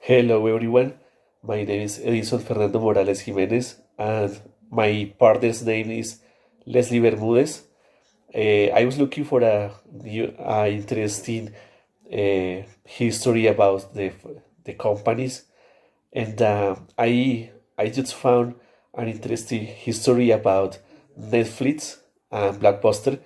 Hello everyone, my name is Edinson Fernando Morales Jimenez and my partner's name is Leslie Bermudez. I was looking for a new, interesting history about the companies and I just found an interesting history about Netflix and Blockbuster.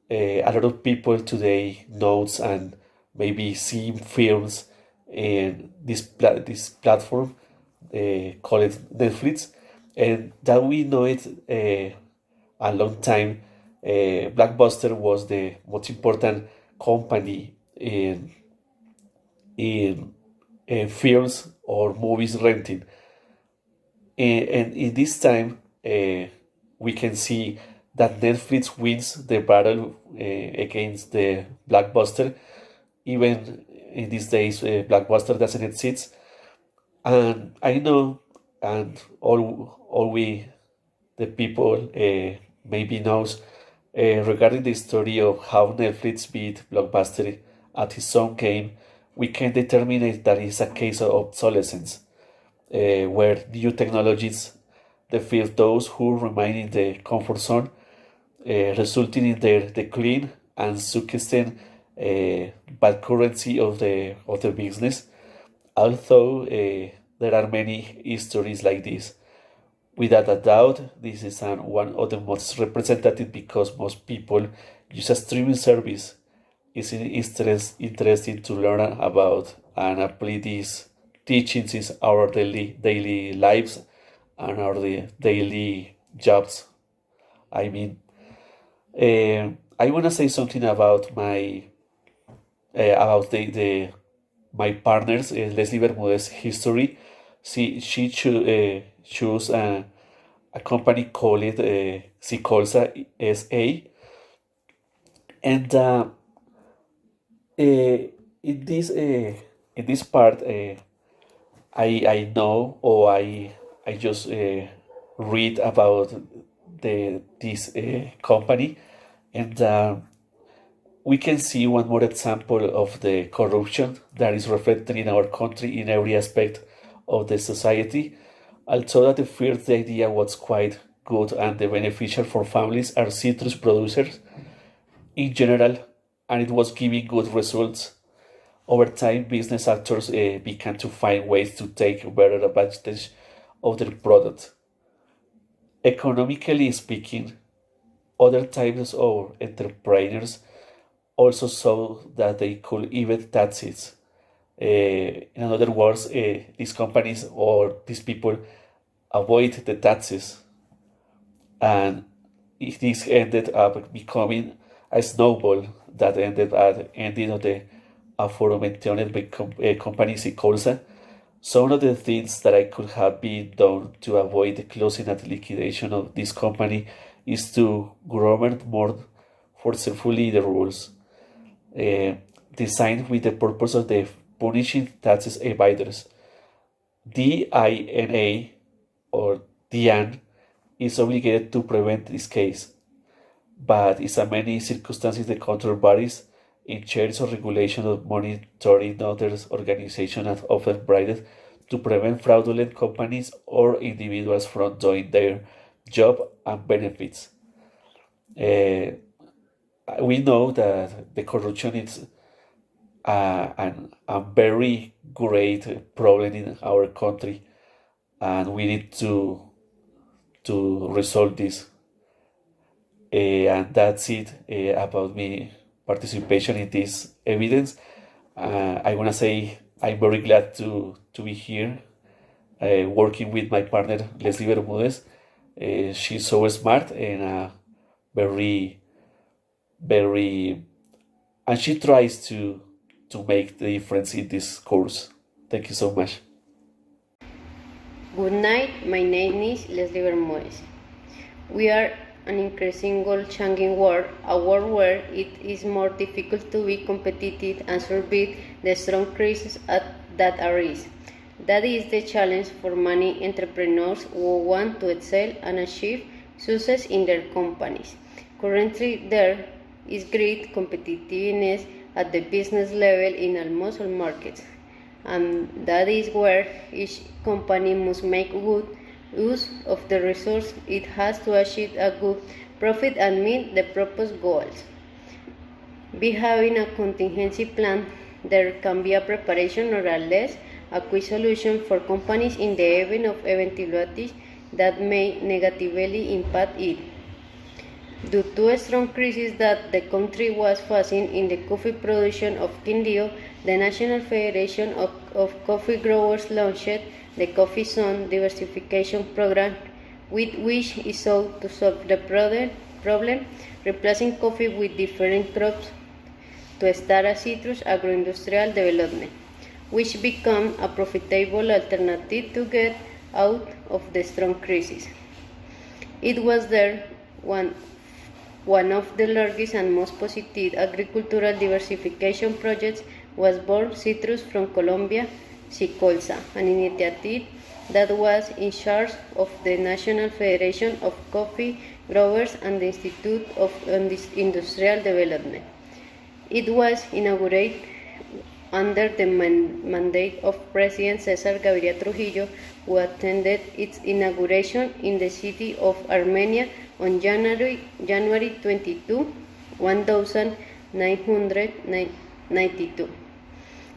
A lot of people today knows and maybe see films in this platform called Netflix, and that we know it a long time. Blockbuster was the most important company in films or movies renting. And in this time, we can see that Netflix wins the battle against the Blockbuster. Even in these days, Blockbuster doesn't exist. And I know, and all we, the people, maybe knows regarding the story of how Netflix beat Blockbuster at his own game, we can determine that it's a case of obsolescence where new technologies defeat those who remain in the comfort zone, resulting in their decline and suggesting bad currency of the business. Although there are many histories like this, without a doubt, this is one of the most representative because most people use a streaming service. It's interesting to learn about and apply these teachings in our daily lives and our daily jobs. I mean, I want to say something about my about the my partner's Leslie Bermudez history. She chose a company called Sicolsa SA, and in this part, I know or I just read about the this company, and we can see one more example of the corruption that is reflected in our country in every aspect of the society. Although that the first idea was quite good and the beneficial for families are citrus producers in general, and it was giving good results. Over time, business actors began to find ways to take better advantage of their product. Economically speaking, other types of entrepreneurs also saw that they could evade taxes. In other words, these companies or these people avoid the taxes, and this ended up becoming a snowball that ended at ending of the aforementioned company Sicolsa. Some of the things that I could have been done to avoid the closing and liquidation of this company is to govern more forcefully the rules, uh, designed with the purpose of the punishing taxes evaders. DINA or DIAN is obligated to prevent this case, but in many circumstances the control varies in chains of regulation of monitoring others organizations are often bribed to prevent fraudulent companies or individuals from doing their job and benefits. Uh, we know that the corruption is a very great problem in our country, and we need to resolve this. And that's it about me participation in this evidence. I want to say I'm very glad to be here working with my partner Leslie Bermudez. She's so smart and very, very, and she tries to make the difference in this course. Thank you so much. Good night, my name is Leslie Bermudez. We are an increasingly changing world, a world where it is more difficult to be competitive and survive the strong crises that arise. That is the challenge for many entrepreneurs who want to excel and achieve success in their companies. Currently, there is great competitiveness at the business level in almost all markets. and that is where each company must make good use of the resource it has to achieve a good profit and meet the proposed goals. By having a contingency plan, there can be a preparation or a less a quick solution for companies in the event of eventualities that may negatively impact it. Due to a strong crisis that the country was facing in the coffee production of Quindío, the National Federation of Coffee Growers launched the Coffee Zone Diversification Program, with which it sought to solve the problem, replacing coffee with different crops to start a citrus agro-industrial development, which became a profitable alternative to get out of the strong crisis. It was there one of the largest and most positive agricultural diversification projects was born citrus from Colombia, Sicolsa, an initiative that was in charge of the National Federation of Coffee Growers and the Institute of Industrial Development. It was inaugurated under the mandate of President Cesar Gaviria Trujillo, who attended its inauguration in the city of Armenia on January 22, 1992.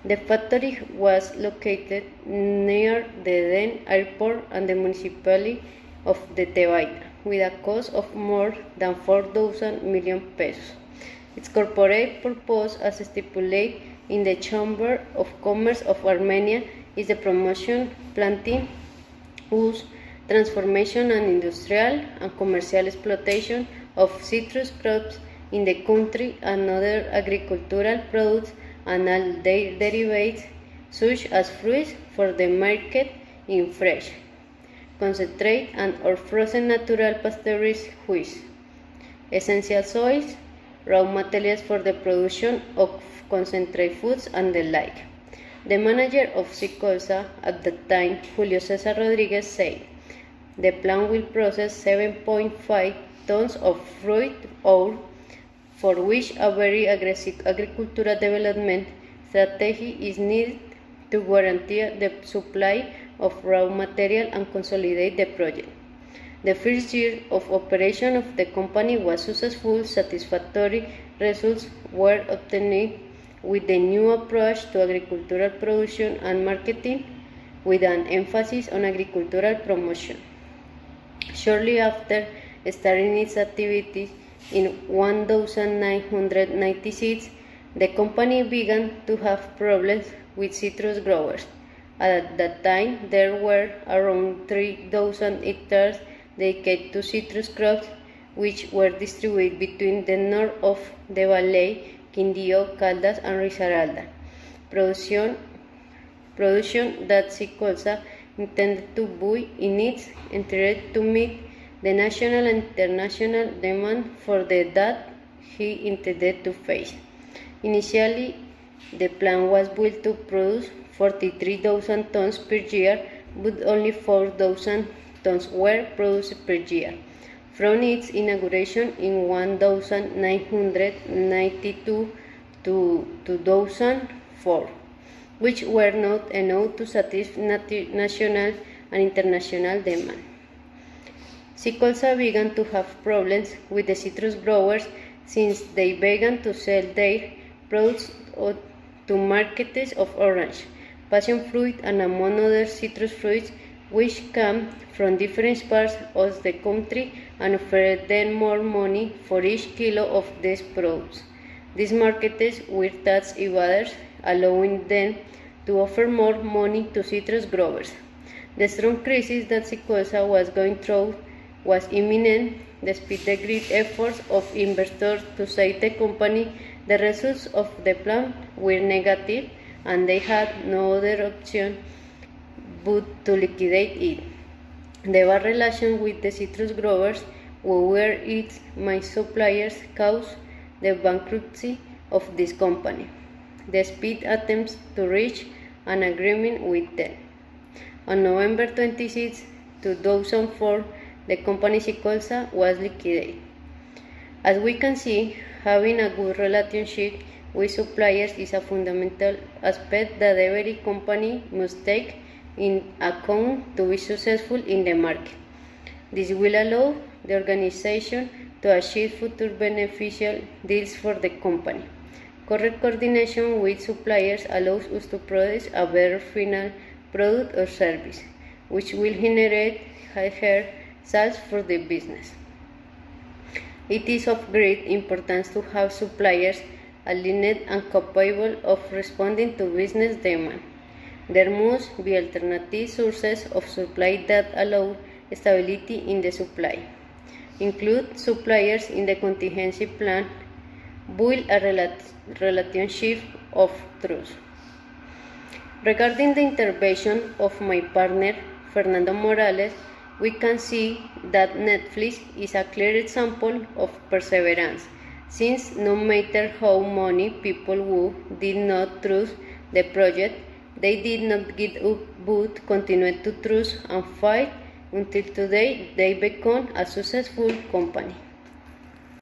The factory was located near the then airport and the municipality of the Tebaida, with a cost of more than 4,000 million pesos. Its corporate purpose, as stipulated in the Chamber of Commerce of Armenia, is the promotion, planting, use, transformation and industrial and commercial exploitation of citrus crops in the country and other agricultural products and all their derivatives, such as fruits for the market in fresh, concentrate and or frozen natural pasteurized juice, essential oils, raw materials for the production of concentrate foods and the like. The manager of Sicolsa at the time, Julio Cesar Rodriguez, said, "The plant will process 7.5 tons of fruit oil, for which a very aggressive agricultural development strategy is needed to guarantee the supply of raw material and consolidate the project." The first year of operation of the company was successful. Satisfactory results were obtained with the new approach to agricultural production and marketing, with an emphasis on agricultural promotion. Shortly after starting its activities in 1996, the company began to have problems with citrus growers. At that time, there were around 3,000 hectares dedicated to citrus crops, which were distributed between the north of the valley, Quindío, Caldas, and Risaralda. Production that Sicolsa intended to buy in its interest to meet the national and international demand for the that he intended to face. Initially, the plant was built to produce 43,000 tons per year, but only 4,000 tons were produced per year. From its inauguration in 1992 to 2004, which were not enough to satisfy national and international demand. Sicolsa began to have problems with the citrus growers since they began to sell their products to markets of orange, passion fruit, and among other citrus fruits, which come from different parts of the country and offered them more money for each kilo of these products. These markets were tax evaders, allowing them to offer more money to citrus growers. The strong crisis that Sicolsa was going through was imminent. Despite the great efforts of investors to save the company, the results of the plan were negative, and they had no other option but to liquidate it. The bad relation with the citrus growers, who were its main suppliers, caused the bankruptcy of this company, despite attempts to reach an agreement with them. On November 26, 2004, the company Sicolsa was liquidated. As we can see, having a good relationship with suppliers is a fundamental aspect that every company must take in account to be successful in the market. This will allow the organization to achieve future beneficial deals for the company. Correct coordination with suppliers allows us to produce a better final product or service, which will generate higher sales for the business. It is of great importance to have suppliers aligned and capable of responding to business demand. There must be alternative sources of supply that allow stability in the supply. Include suppliers in the contingency plan, build a relationship of trust. Regarding the intervention of my partner, Fernando Morales, we can see that Netflix is a clear example of perseverance, since no matter how many people who did not trust the project, they did not give up but continued to trust and fight until today they become a successful company.